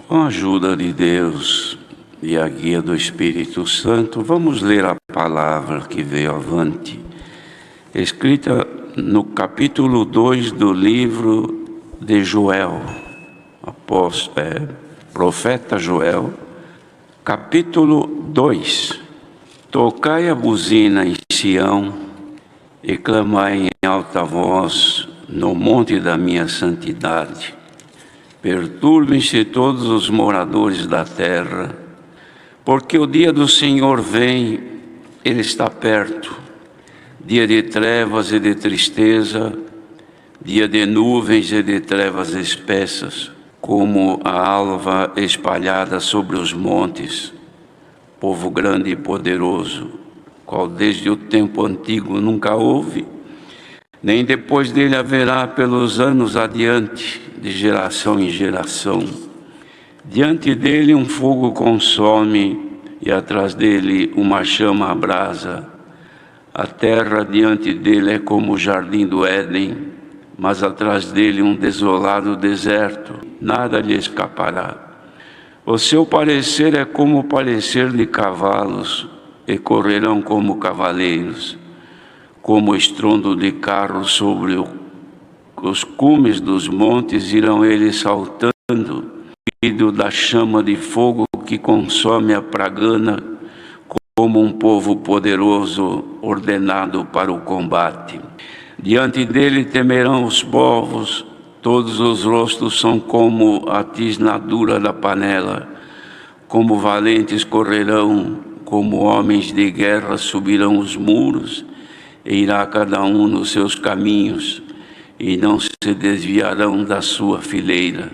Com a ajuda de Deus e a guia do Espírito Santo, vamos ler a palavra que veio avante, escrita no capítulo 2 do livro de Joel, profeta Joel, capítulo 2. Tocai a buzina em Sião e clamai em alta voz no monte da minha santidade. Perturbem-se todos os moradores da terra, porque o dia do Senhor vem, Ele está perto. Dia de trevas e de tristeza, dia de nuvens e de trevas espessas, como a alva espalhada sobre os montes. Povo grande e poderoso, qual desde o tempo antigo nunca houve, nem depois dele haverá pelos anos adiante, de geração em geração. Diante dele um fogo consome, e atrás dele uma chama abrasa. A terra diante dele é como o jardim do Éden, mas atrás dele um desolado deserto, nada lhe escapará. O seu parecer é como o parecer de cavalos, e correrão como cavaleiros, como o estrondo de carros sobre os cumes dos montes irão eles saltando, filho da chama de fogo que consome a pragana, como um povo poderoso ordenado para o combate. Diante dele temerão os povos, todos os rostos são como a tisnadura da panela, como valentes correrão, como homens de guerra subirão os muros, e irá cada um nos seus caminhos, e não se desviarão da sua fileira.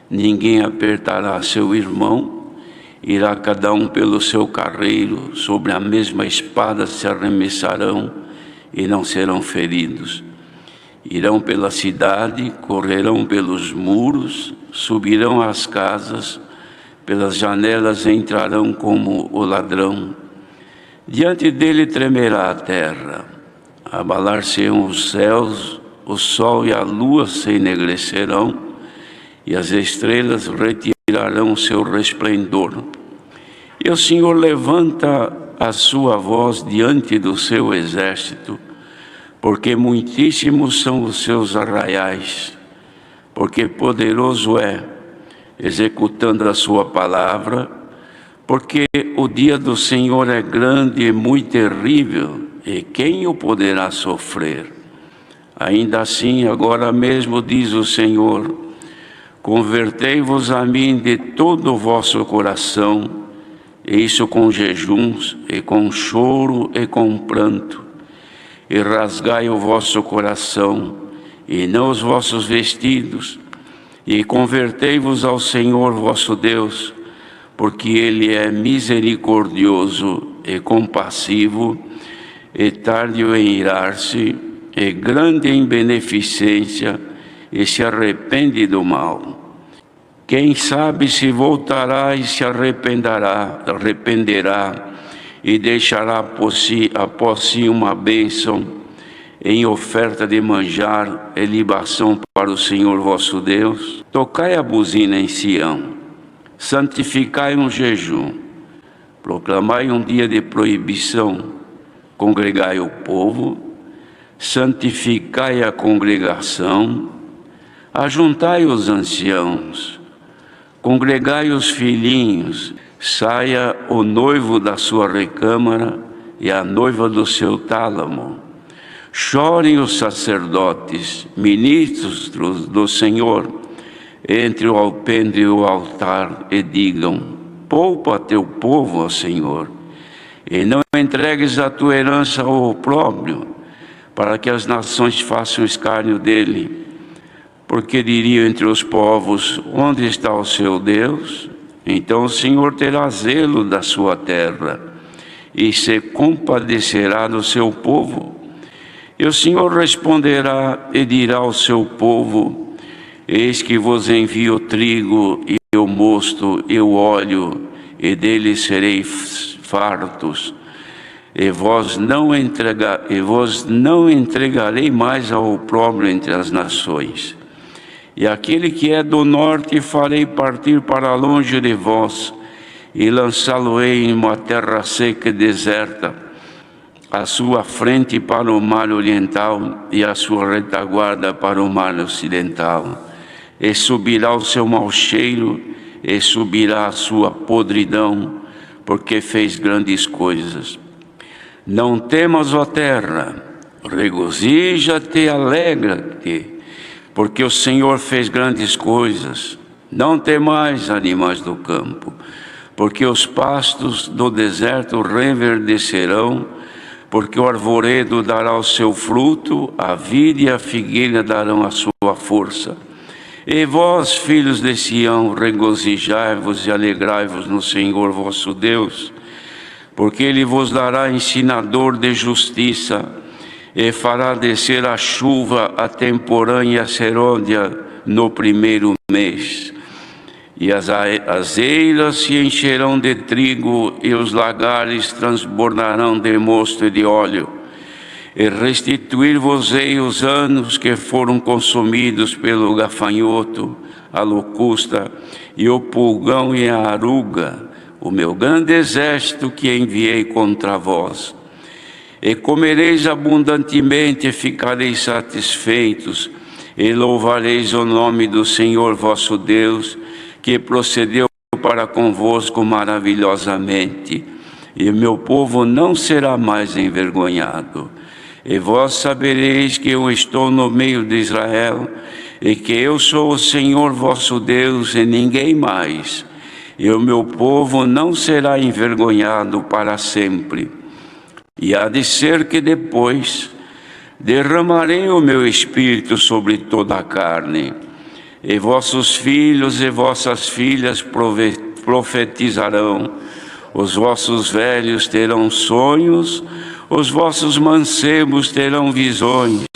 Ninguém apertará seu irmão, irá cada um pelo seu carreiro, sobre a mesma espada se arremessarão e não serão feridos. Irão pela cidade, correrão pelos muros, subirão às casas, pelas janelas entrarão como o ladrão. Diante dele tremerá a terra, abalar-se-ão os céus, o sol e a lua se enegrecerão, e as estrelas retirarão seu resplendor. E o Senhor levanta a sua voz diante do seu exército, porque muitíssimos são os seus arraiais, porque poderoso é, executando a sua palavra, porque o dia do Senhor é grande e muito terrível, e quem o poderá sofrer? Ainda assim, agora mesmo diz o Senhor, convertei-vos a mim de todo o vosso coração, e isso com jejuns, e com choro, e com pranto, e rasgai o vosso coração, e não os vossos vestidos, e convertei-vos ao Senhor vosso Deus, porque Ele é misericordioso e compassivo, e tardio em irar-se, e grande em beneficência, e se arrepende do mal. Quem sabe se voltará e se arrependerá, e deixará após si uma bênção, em oferta de manjar e libação para o Senhor vosso Deus. Tocai a buzina em Sião, santificai um jejum, proclamai um dia de proibição, congregai o povo, santificai a congregação, ajuntai os anciãos, congregai os filhinhos, saia o noivo da sua recâmara e a noiva do seu tálamo. Chorem os sacerdotes, ministros do Senhor, entre o alpendre e o altar, e digam, poupa teu povo, ó Senhor, e não entregues a tua herança ao opróbrio, para que as nações façam escárnio dele. Porque diriam entre os povos, onde está o seu Deus? Então o Senhor terá zelo da sua terra, e se compadecerá do seu povo. E o Senhor responderá e dirá ao seu povo, eis que vos envio o trigo e o mosto e o óleo, e deles sereis fartos. E vos não entregarei mais ao opróbrio entre as nações. E aquele que é do norte farei partir para longe de vós, e lançá-lo-ei em uma terra seca e deserta, a sua frente para o mar oriental e a sua retaguarda para o mar ocidental. E subirá o seu mau cheiro, e subirá a sua podridão, porque fez grandes coisas. Não temas, ó terra, regozija-te e alegra-te, porque o Senhor fez grandes coisas. Não temais, animais do campo, porque os pastos do deserto reverdecerão, porque o arvoredo dará o seu fruto, a vide e a figueira darão a sua força. E vós, filhos de Sião, regozijai-vos e alegrai-vos no Senhor vosso Deus, porque Ele vos dará ensinador de justiça, e fará descer a chuva, a temporã e a serôdia no primeiro mês. E as eiras se encherão de trigo, e os lagares transbordarão de mosto e de óleo. E restituir-vos-ei os anos que foram consumidos pelo gafanhoto, a locusta, e o pulgão e a aruga, o meu grande exército que enviei contra vós. E comereis abundantemente e ficareis satisfeitos, e louvareis o nome do Senhor vosso Deus, que procedeu para convosco maravilhosamente, e o meu povo não será mais envergonhado. E vós sabereis que eu estou no meio de Israel, e que eu sou o Senhor vosso Deus e ninguém mais, e o meu povo não será envergonhado para sempre. E há de ser que depois derramarei o meu espírito sobre toda a carne, e vossos filhos e vossas filhas profetizarão, os vossos velhos terão sonhos, os vossos mancebos terão visões,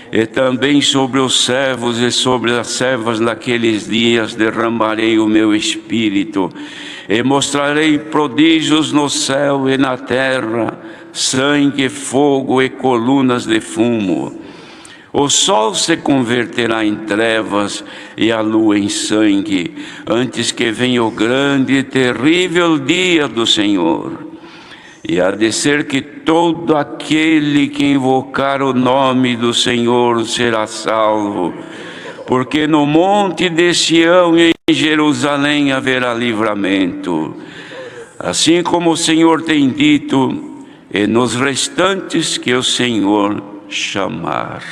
e também sobre os servos e sobre as servas naqueles dias derramarei o meu espírito, e mostrarei prodígios no céu e na terra, sangue, fogo e colunas de fumo. O sol se converterá em trevas e a lua em sangue, antes que venha o grande e terrível dia do Senhor. E há de ser que todo aquele que invocar o nome do Senhor será salvo, porque no monte de Sião e em Jerusalém haverá livramento, assim como o Senhor tem dito, e nos restantes que o Senhor chamar.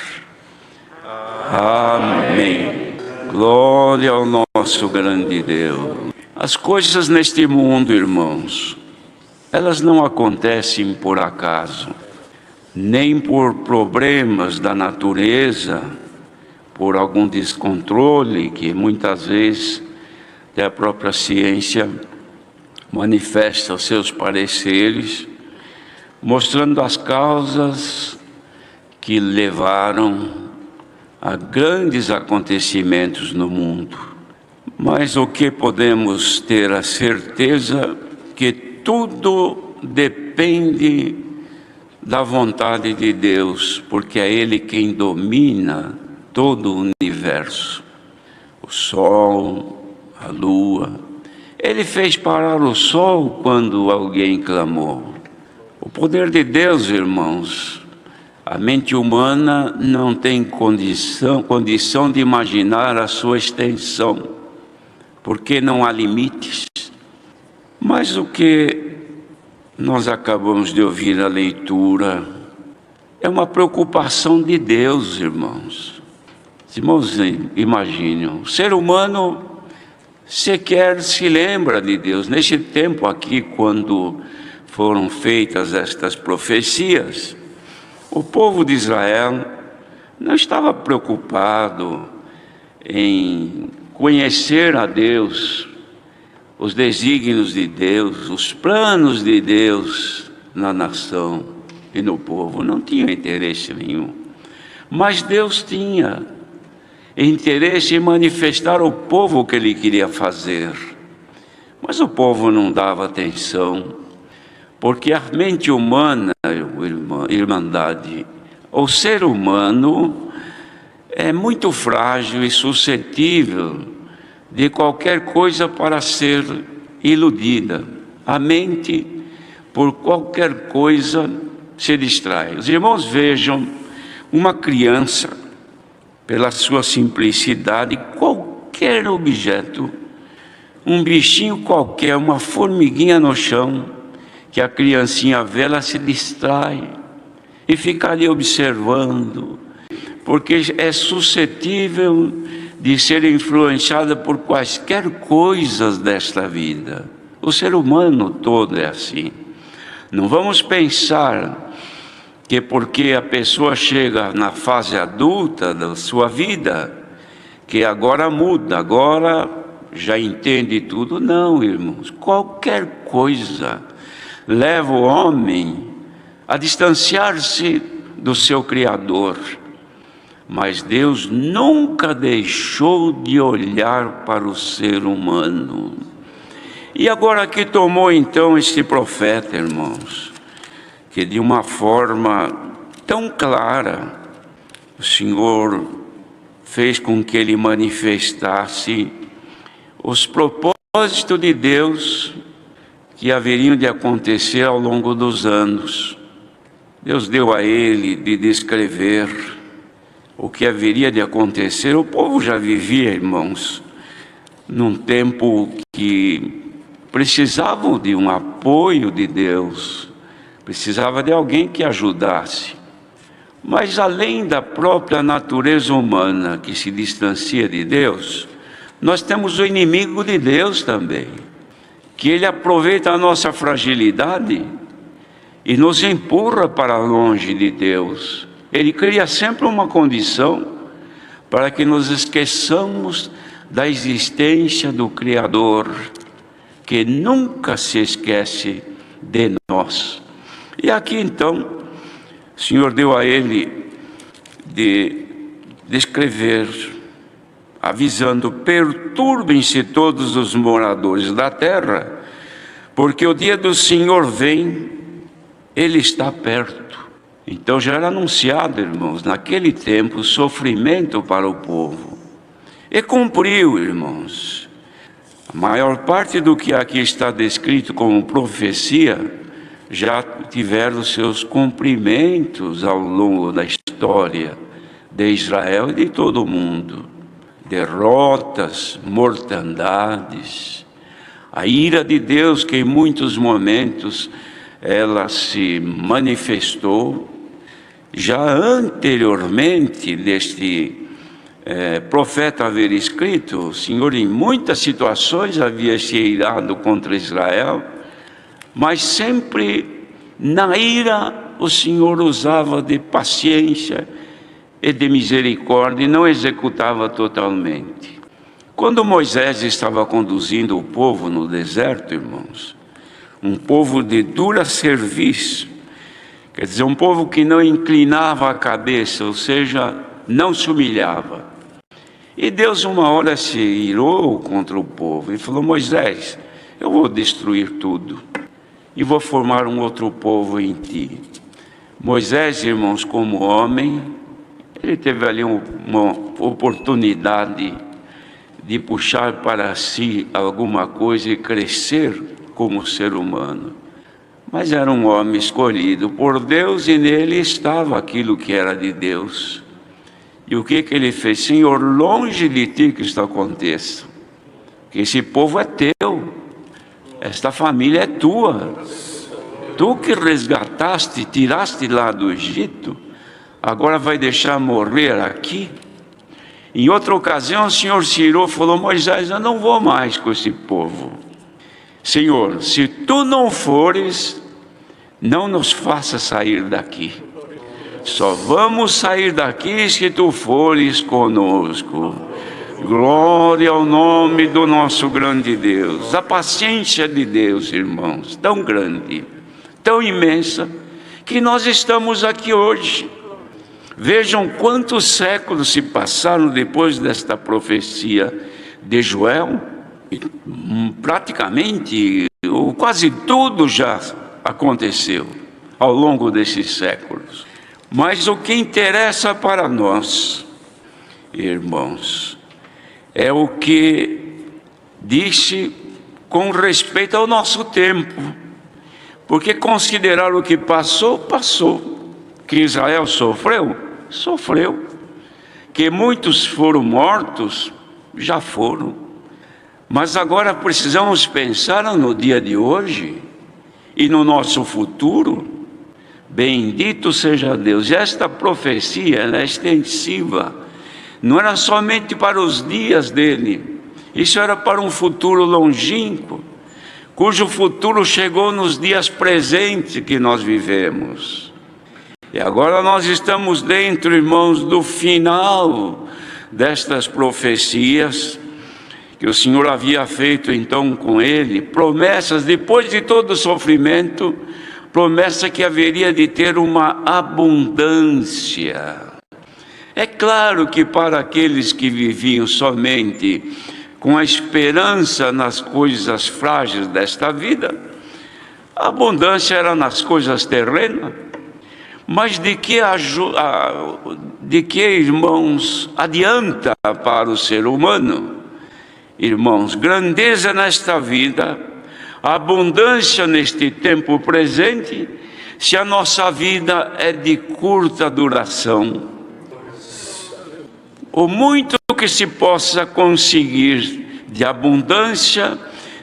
Amém. Glória ao nosso grande Deus. As coisas neste mundo, irmãos, elas não acontecem por acaso, nem por problemas da natureza, por algum descontrole que muitas vezes até a própria ciência manifesta os seus pareceres, mostrando as causas que levaram a grandes acontecimentos no mundo. Mas o que podemos ter a certeza que tudo depende da vontade de Deus, porque é Ele quem domina todo o universo. O sol, a lua. Ele fez parar o sol quando alguém clamou. O poder de Deus, irmãos, a mente humana não tem condição de imaginar a sua extensão, porque não há limites. Mas o que nós acabamos de ouvir na leitura é uma preocupação de Deus, irmãos. Irmãos, imaginem, o ser humano sequer se lembra de Deus. Neste tempo aqui, quando foram feitas estas profecias, o povo de Israel não estava preocupado em conhecer a Deus, os desígnios de Deus, os planos de Deus na nação e no povo. Não tinha interesse nenhum. Mas Deus tinha interesse em manifestar ao povo o que Ele queria fazer. Mas o povo não dava atenção, porque a mente humana, irmandade, o ser humano é muito frágil e suscetível de qualquer coisa para ser iludida. A mente, por qualquer coisa, se distrai. Os irmãos vejam uma criança, pela sua simplicidade, qualquer objeto, um bichinho qualquer, uma formiguinha no chão, que a criancinha vê, ela se distrai e fica ali observando, porque é suscetível de ser influenciada por quaisquer coisas desta vida. O ser humano todo é assim. Não vamos pensar que porque a pessoa chega na fase adulta da sua vida, que agora muda, agora já entende tudo. Não, irmãos, qualquer coisa leva o homem a distanciar-se do seu Criador. Mas Deus nunca deixou de olhar para o ser humano. E agora que tomou então este profeta, irmãos, que de uma forma tão clara o Senhor fez com que ele manifestasse os propósitos de Deus que haveriam de acontecer ao longo dos anos. Deus deu a ele de descrever o que haveria de acontecer. O povo já vivia, irmãos, num tempo que precisavam de um apoio de Deus, precisava de alguém que ajudasse. Mas além da própria natureza humana que se distancia de Deus, nós temos o inimigo de Deus também, que ele aproveita a nossa fragilidade e nos empurra para longe de Deus. Ele cria sempre uma condição para que nos esqueçamos da existência do Criador, que nunca se esquece de nós. E aqui então, o Senhor deu a ele de descrever, avisando: perturbem-se todos os moradores da terra, porque o dia do Senhor vem, ele está perto. Então já era anunciado, irmãos, naquele tempo, sofrimento para o povo. E cumpriu, irmãos. A maior parte do que aqui está descrito como profecia já tiveram seus cumprimentos ao longo da história de Israel e de todo o mundo. Derrotas, mortandades, a ira de Deus que em muitos momentos ela se manifestou. Já anteriormente deste profeta haver escrito, o Senhor em muitas situações havia se irado contra Israel, mas sempre na ira o Senhor usava de paciência e de misericórdia e não executava totalmente. Quando Moisés estava conduzindo o povo no deserto, irmãos, um povo de dura serviço, quer dizer, um povo que não inclinava a cabeça, ou seja, não se humilhava. E Deus uma hora se irou contra o povo e falou: Moisés, eu vou destruir tudo e vou formar um outro povo em ti. Moisés, irmãos, como homem, ele teve ali uma oportunidade de puxar para si alguma coisa e crescer como ser humano. Mas era um homem escolhido por Deus e nele estava aquilo que era de Deus. E o que ele fez? Senhor, longe de ti que isto aconteça, que esse povo é teu, esta família é tua, tu que resgataste, tiraste lá do Egito, agora vai deixar morrer aqui? Em outra ocasião o Senhor se irou e falou: Moisés, eu não vou mais com esse povo. Senhor, se tu não fores, não nos faça sair daqui. Só vamos sair daqui se tu fores conosco. Glória ao nome do nosso grande Deus. A paciência de Deus, irmãos, tão grande, tão imensa, que nós estamos aqui hoje. Vejam quantos séculos se passaram depois desta profecia de Joel. Praticamente, ou quase tudo já aconteceu ao longo desses séculos. Mas o que interessa para nós irmãos, é o que disse com respeito ao nosso tempo, porque considerar o que passou, passou. Que Israel sofreu, sofreu. Que muitos foram mortos, já foram. Mas agora precisamos pensar no dia de hoje e no nosso futuro. Bendito seja Deus. E esta profecia é extensiva, não era somente para os dias dele, isso era para um futuro longínquo, cujo futuro chegou nos dias presentes que nós vivemos. E agora nós estamos dentro, irmãos, do final destas profecias que o Senhor havia feito então com ele, promessas depois de todo o sofrimento, promessa que haveria de ter uma abundância. É claro que para aqueles que viviam somente com a esperança nas coisas frágeis desta vida, a abundância era nas coisas terrenas. Mas de que, irmãos, adianta para o ser humano? Irmãos, grandeza nesta vida, abundância neste tempo presente, se a nossa vida é de curta duração. O muito que se possa conseguir de abundância,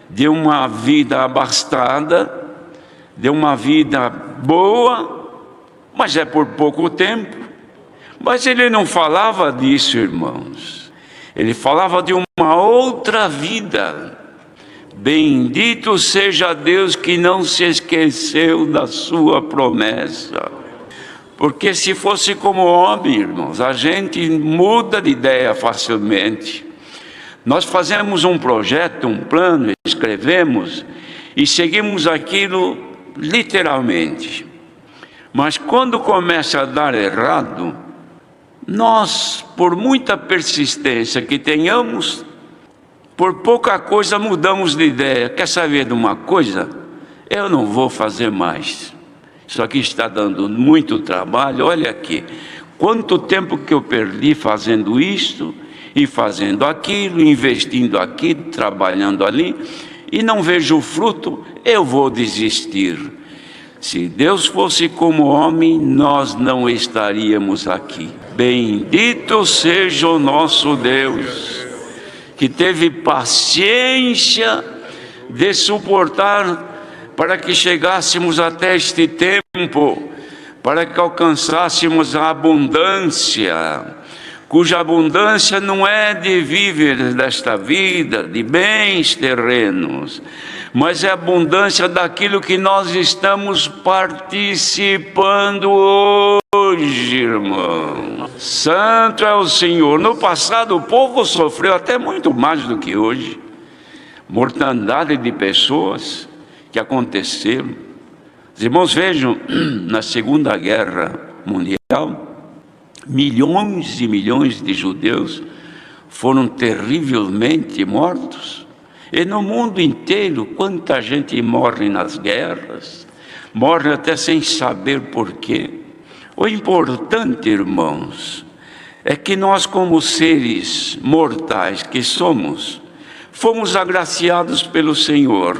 de uma vida abastada, de uma vida boa, mas é por pouco tempo. Mas ele não falava disso, irmãos. Ele falava de uma outra vida. Bendito seja Deus que não se esqueceu da sua promessa. Porque se fosse como homem, irmãos, a gente muda de ideia facilmente. Nós fazemos um projeto, um plano, escrevemos e seguimos aquilo literalmente. Mas quando começa a dar errado, nós, por muita persistência que tenhamos, por pouca coisa mudamos de ideia. Quer saber de uma coisa? Eu não vou fazer mais. Isso aqui está dando muito trabalho. Olha aqui, quanto tempo que eu perdi fazendo isto e fazendo aquilo, investindo aqui, trabalhando ali, e não vejo o fruto, eu vou desistir. Se Deus fosse como homem, nós não estaríamos aqui. Bendito seja o nosso Deus, que teve paciência de suportar para que chegássemos até este tempo, para que alcançássemos a abundância, cuja abundância não é de víveres desta vida, de bens terrenos, mas é a abundância daquilo que nós estamos participando hoje, irmão. Santo é o Senhor. No passado o povo sofreu até muito mais do que hoje. Mortandade de pessoas que aconteceram. Os irmãos vejam, na Segunda Guerra Mundial, milhões e milhões de judeus foram terrivelmente mortos. E no mundo inteiro, quanta gente morre nas guerras, morre até sem saber porquê. O importante, irmãos, é que nós, como seres mortais que somos, fomos agraciados pelo Senhor.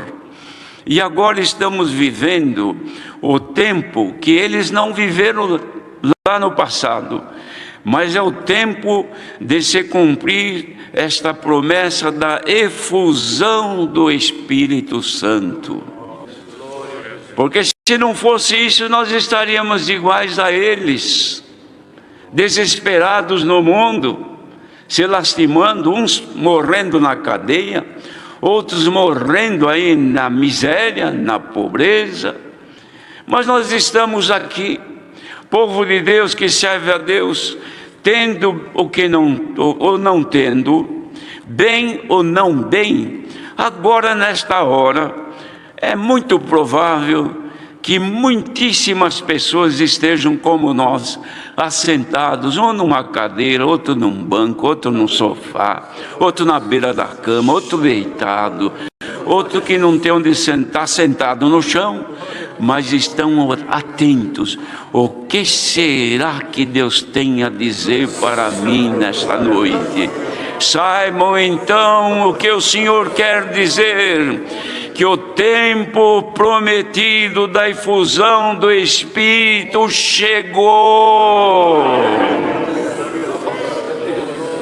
E agora estamos vivendo o tempo que eles não viveram lá no passado, mas é o tempo de se cumprir esta promessa da efusão do Espírito Santo. Porque se não fosse isso, nós estaríamos iguais a eles, desesperados no mundo, se lastimando, uns morrendo na cadeia, outros morrendo aí na miséria, na pobreza. Mas nós estamos aqui, povo de Deus que serve a Deus, tendo o que não, ou não tendo, bem ou não bem. Agora, nesta hora, é muito provável que muitíssimas pessoas estejam como nós, assentados, um numa cadeira, outro num banco, outro num sofá, outro na beira da cama, outro deitado, outro que não tem onde sentar, sentado no chão, mas estão atentos. O que será que Deus tem a dizer para mim nesta noite? Saibam então o que o Senhor quer dizer, que o tempo prometido da efusão do Espírito chegou.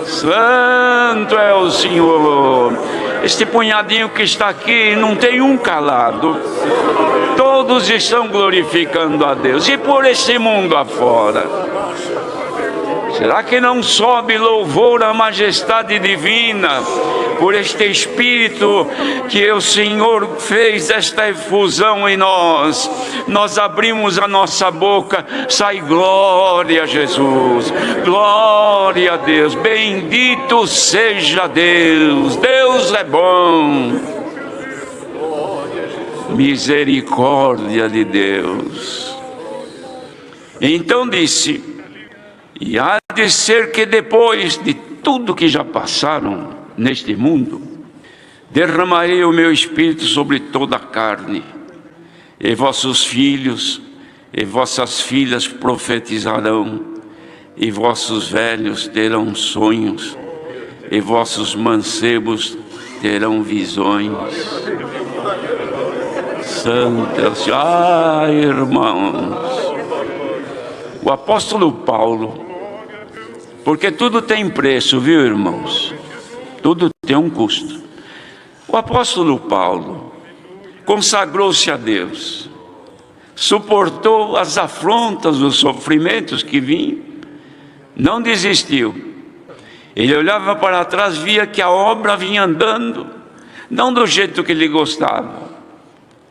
Santo é o Senhor. Este punhadinho que está aqui não tem um calado. Todos estão glorificando a Deus. E por esse mundo afora, será que não sobe louvor à majestade divina por este Espírito que o Senhor fez esta efusão em nós? Nós abrimos a nossa boca, sai glória a Jesus, glória a Deus, bendito seja Deus, Deus é bom, misericórdia de Deus. Então disse: e há de ser que depois de tudo que já passaram neste mundo, derramarei o meu Espírito sobre toda a carne, e vossos filhos e vossas filhas profetizarão, e vossos velhos terão sonhos, e vossos mancebos terão visões. Santo é o Senhor. Irmãos, o apóstolo Paulo, porque tudo tem preço, viu, irmãos? Tudo tem um custo. O apóstolo Paulo consagrou-se a Deus, suportou as afrontas, os sofrimentos que vinham, não desistiu. Ele olhava para trás, via que a obra vinha andando, não do jeito que ele gostava,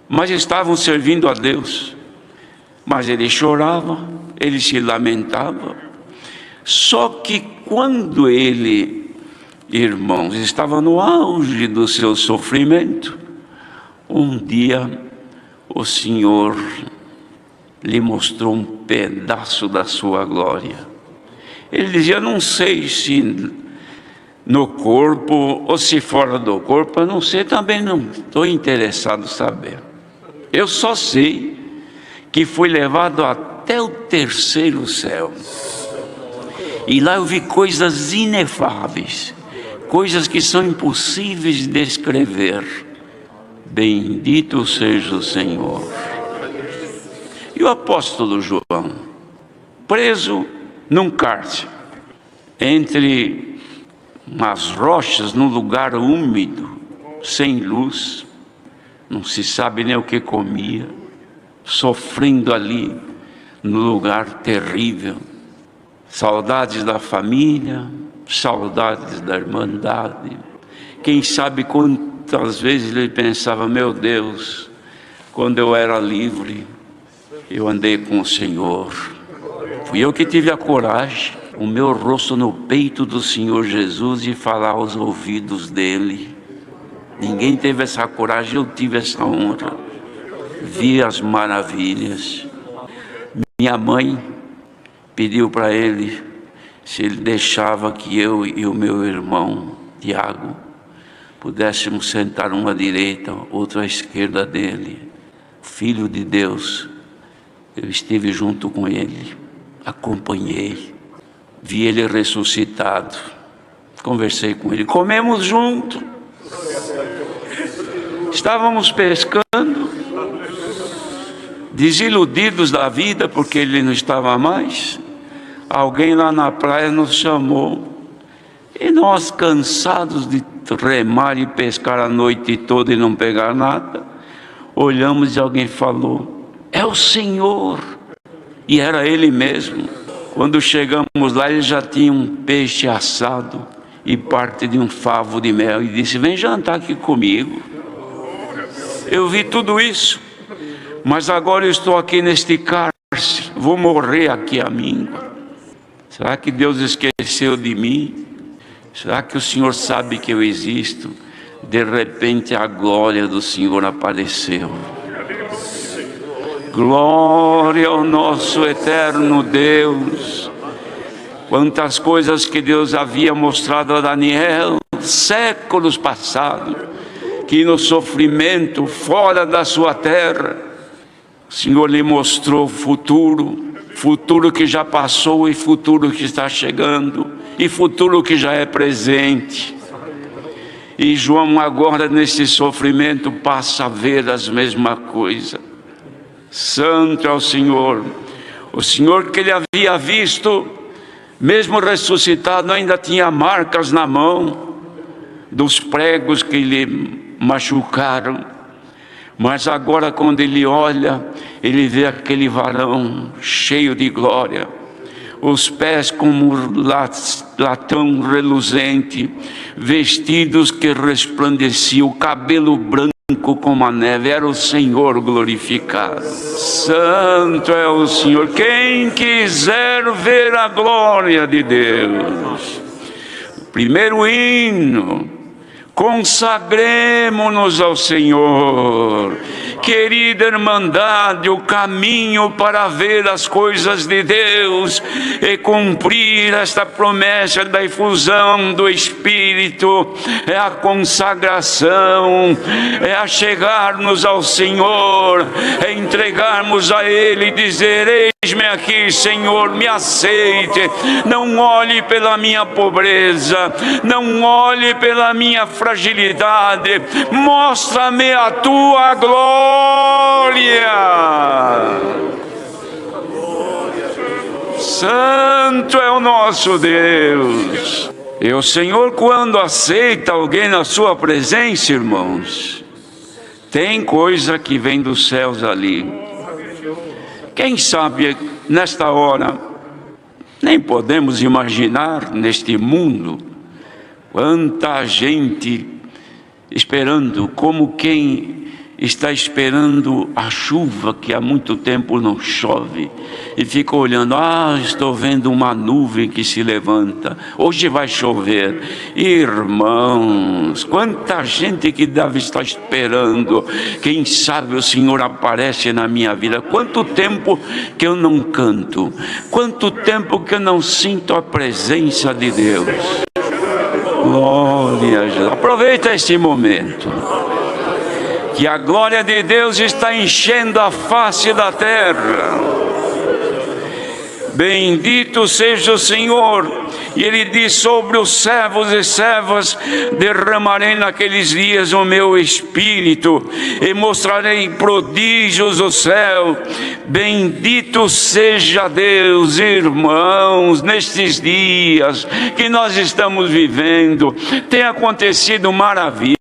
mas estavam servindo a Deus. Mas ele chorava, ele se lamentava. Só que quando ele, irmãos, estava no auge do seu sofrimento, um dia o Senhor lhe mostrou um pedaço da sua glória. Ele dizia: não sei se no corpo ou se fora do corpo, eu não sei, também não estou interessado em saber. Eu só sei que fui levado até o terceiro céu. E lá eu vi coisas inefáveis, coisas que são impossíveis de descrever. Bendito seja o Senhor. E o apóstolo João, preso num cárcere, entre umas rochas, num lugar úmido, sem luz, não se sabe nem o que comia, sofrendo ali, num lugar terrível. Saudades da família, saudades da irmandade. Quem sabe quantas vezes ele pensava: meu Deus, quando eu era livre, eu andei com o Senhor. Fui eu que tive a coragem, o meu rosto no peito do Senhor Jesus, e falar aos ouvidos dele. Ninguém teve essa coragem, eu tive essa honra. Vi as maravilhas. Minha mãe pediu para ele se ele deixava que eu e o meu irmão Tiago pudéssemos sentar uma à direita, outra à esquerda dele. Filho de Deus, eu estive junto com ele, acompanhei, vi ele ressuscitado, conversei com ele, comemos junto, estávamos pescando, desiludidos da vida porque ele não estava mais. Alguém lá na praia nos chamou, e nós, cansados de remar e pescar a noite toda e não pegar nada, olhamos e alguém falou: é o Senhor. E era ele mesmo. Quando chegamos lá, ele já tinha um peixe assado e parte de um favo de mel, e disse: vem jantar aqui comigo. Eu vi tudo isso, mas agora eu estou aqui neste cárcere, vou morrer aqui à míngua. Será que Deus esqueceu de mim? Será que o Senhor sabe que eu existo? De repente a glória do Senhor apareceu. Glória ao nosso eterno Deus. Quantas coisas que Deus havia mostrado a Daniel séculos passados, que no sofrimento fora da sua terra, Senhor lhe mostrou futuro que já passou e futuro que está chegando, e futuro que já é presente. E João agora nesse sofrimento passa a ver as mesmas coisas. Santo é o Senhor que ele havia visto, mesmo ressuscitado, ainda tinha marcas na mão dos pregos que lhe machucaram. Mas agora quando ele olha, ele vê aquele varão cheio de glória, os pés como latão reluzente, vestidos que resplandeciam, o cabelo branco como a neve, era o Senhor glorificado. Santo é o Senhor. Quem quiser ver a glória de Deus, primeiro hino, consagremo-nos ao Senhor. Querida irmandade, o caminho para ver as coisas de Deus e cumprir esta promessa da efusão do Espírito é a consagração, é a chegarmos ao Senhor, é entregarmos a Ele e dizer: eis-me aqui, Senhor, me aceite. Não olhe pela minha pobreza, não olhe pela minha fragilidade, mostra-me a tua glória. Santo é o nosso Deus. E o Senhor, quando aceita alguém na sua presença, irmãos, tem coisa que vem dos céus ali. Quem sabe nesta hora, nem podemos imaginar neste mundo quanta gente esperando, como quem está esperando a chuva que há muito tempo não chove e fica olhando: estou vendo uma nuvem que se levanta, hoje vai chover. Irmãos, quanta gente que deve estar esperando, quem sabe o Senhor aparece na minha vida. Quanto tempo que eu não canto, quanto tempo que eu não sinto a presença de Deus. Glória a Deus. Aproveita este momento, que a glória de Deus está enchendo a face da terra. Bendito seja o Senhor. E Ele diz: sobre os servos e servas derramarei naqueles dias o meu Espírito, e mostrarei prodígios do céu. Bendito seja Deus. Irmãos, nestes dias que nós estamos vivendo, tem acontecido maravilhas,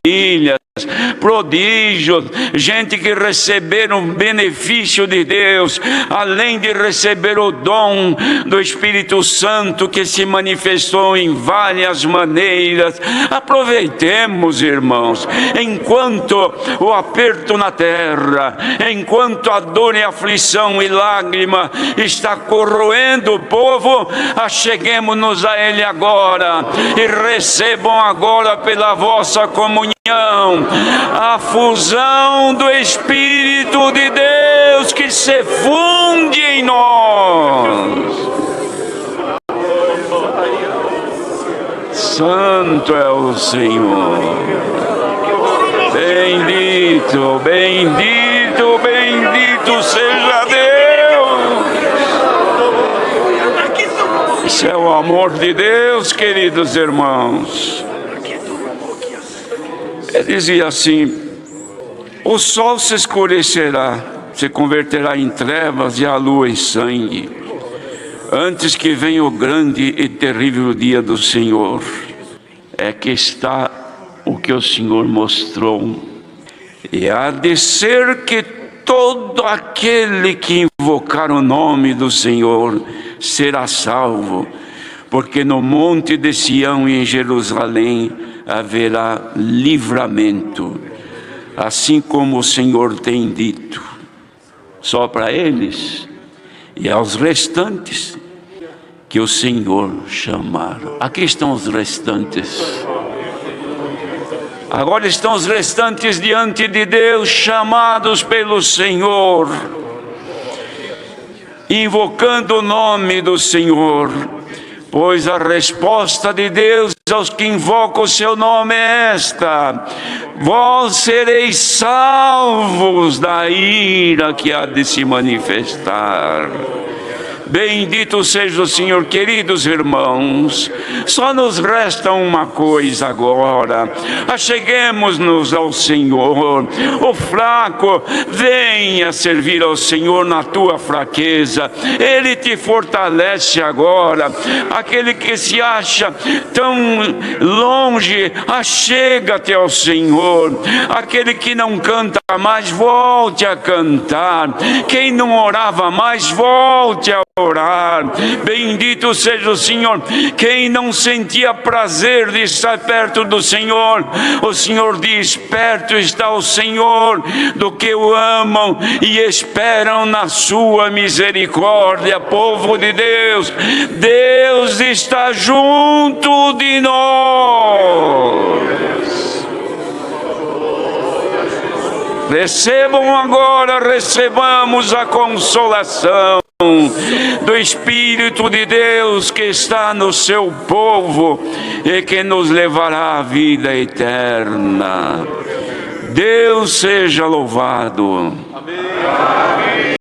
prodígios, gente que receberam o benefício de Deus, além de receber o dom do Espírito Santo, que se manifestou em várias maneiras. Aproveitemos, irmãos, enquanto o aperto na terra, enquanto a dor e aflição e lágrima está corroendo o povo, acheguemos-nos a Ele agora e recebam agora pela vossa comunhão a fusão do Espírito de Deus que se funde em nós. Santo é o Senhor. Bendito, bendito, bendito seja Deus. Isso é o amor de Deus, queridos irmãos. Ele dizia assim: o sol se escurecerá, se converterá em trevas e a lua em sangue, antes que venha o grande e terrível dia do Senhor. É que está o que o Senhor mostrou. E há de ser que todo aquele que invocar o nome do Senhor será salvo, porque no monte de Sião e em Jerusalém haverá livramento, assim como o Senhor tem dito. Só para eles e aos restantes que o Senhor chamar. Aqui estão os restantes. Agora estão os restantes diante de Deus, chamados pelo Senhor, invocando o nome do Senhor, pois a resposta de Deus aos que invocam o seu nome é esta: vós sereis salvos da ira que há de se manifestar. Bendito seja o Senhor. Queridos irmãos, só nos resta uma coisa agora: acheguemos-nos ao Senhor. O fraco, venha servir ao Senhor na tua fraqueza, Ele te fortalece agora. Aquele que se acha tão longe, achega-te ao Senhor. Aquele que não canta mais, volte a cantar. Quem não orava mais, volte a orar. Bendito seja o Senhor. Quem não sentia prazer de estar perto do Senhor, o Senhor diz: perto está o Senhor do que o amam e esperam na sua misericórdia. Povo de Deus, Deus está junto de nós. Recebam agora, recebamos a consolação do Espírito de Deus que está no seu povo e que nos levará à vida eterna. Deus seja louvado. Amém.